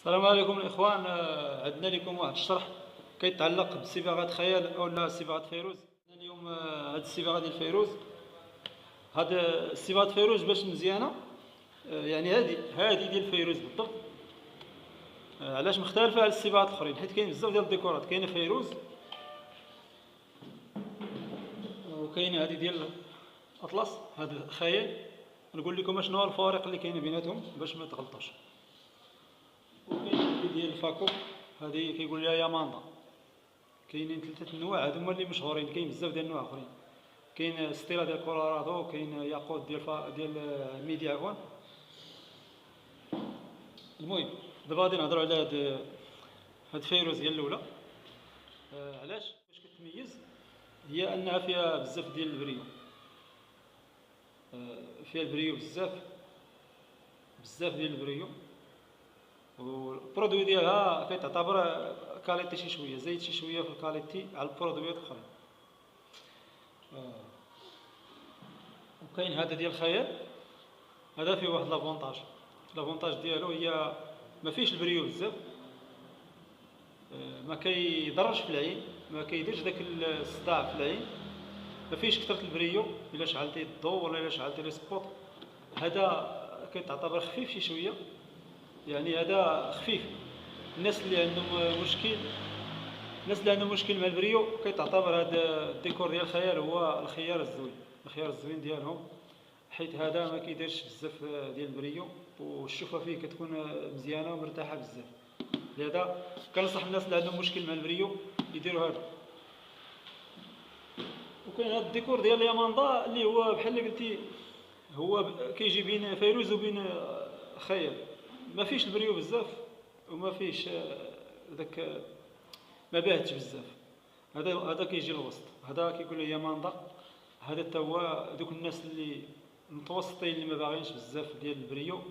السلام عليكم الاخوان. عندنا لكم واحد الشرح كيتعلق بصباغه خيال او صباغه فيروز. عندنا اليوم هاد الصباغه ديال فيروز. هاد صباغه فيروز باش مزيانه، يعني هادي ديال فيروز بالضبط. علاش مختلفه على الصباغات الاخرين؟ حيت كاين بزاف ديال الديكورات، كاينه فيروز وكاينه هادي ديال اطلس. هاد خيال. نقول لكم شنو هو الفارق اللي كاين بيناتهم باش ما تغلطوش. وكاين هادي ديال الفاكو، هادي كيقول لها ياماندا. كاينين ثلاثه انواع، هادو هما اللي مشهورين. كاين بزاف ديال الانواع اخرين، كاين ستيلا ديال كولورادو، كاين ياقوت ديال ميدي عفوا. المهم دابا غادي نهضروا على هاد فيروز هي الاولى. علاش باش كتميز؟ هي انها فيها بزاف ديال البريو. فيها البريو بزاف ديال البريو. والبرودوي ديالها كيتعتبر كاليتي شي شويه، زايد شي شويه في الكاليتي على البرودويات الاخرين. وكاين هذا ديال الخيال، هذا فيه واحد لافونتاج ديالو هي ما فيهش البريو بزاف، ما كيضرش في العين، ما كيديرش داك الصداع في العين، ما فيهش كثرة البريو. الا شعلتي الضوء ولا الا شعلتي لي سبوت، هذا كيتعتبر خفيف شي شويه، يعني هذا خفيف. الناس اللي عندهم مشكل مع البريو كيتعتبر هذا الديكور ديال الخيال هو الخيار الزوين ديالهم، حيت هذا ما كيديرش بزاف ديال البريو، والشوفه فيه كتكون مزيانه ومرتاحه بزاف. لهذا كنصح الناس اللي عندهم مشكل مع البريو يديروا هذا. وكاين هذا الديكور ديال الياماندا اللي هو بحال اللي قلتي، هو كيجي بين فيروز وبين خيال. ما فيش البريو بزاف وما فيش داك، ما باهتش بزاف. هذا كيجي الوسط، هذا كيقول له ياماندا. هذا حتى هو دوك الناس اللي متوسطين اللي ما باغينش بزاف ديال البريو،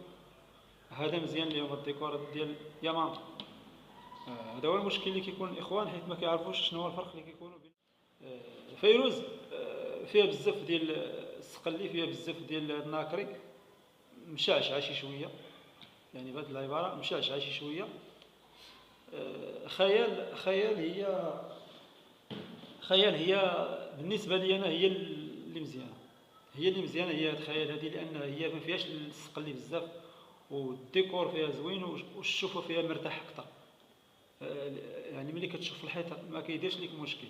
هذا مزيان ليهم الديكور ديال ياماندا. هذا هو المشكل اللي كيكون الاخوان، حيت ما كيعرفوش شنو هو الفرق اللي كيكونوا بين فيروز. فيها بزاف ديال السقلي، فيها بزاف ديال الناكري، مشعشعه شي شويه، يعني بهذه العباره مشعشعه شي شويه. خيال هي بالنسبه لي انا هي اللي مزيانه، هي هاد الخيال هذه، لان هي ما فيهاش السقلي بزاف، والديكور فيها زوين، والشوفه فيها مرتاح اكثر. يعني ملي كتشوف في الحيط ما كيديرش لك مشكل،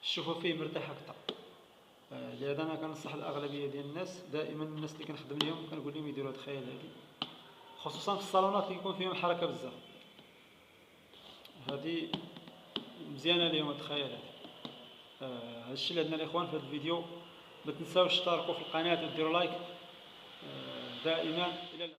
الشوفه فيه مرتاح اكثر. لهذا انا كنصح الاغلبيه ديال الناس، دائما الناس اللي كنخدم لهم كنقول لهم يديروا هاد الخيال هذه، خصوصا في الصالونات اللي يكون فيهم حركه بزاف. هذه مزيانه ليهم هاد الخيال هذه. هذا الشيء اللي عندنا الاخوان في هذا الفيديو. ما تنساوش تشتركوا في القناه وديروا لايك. دائما الى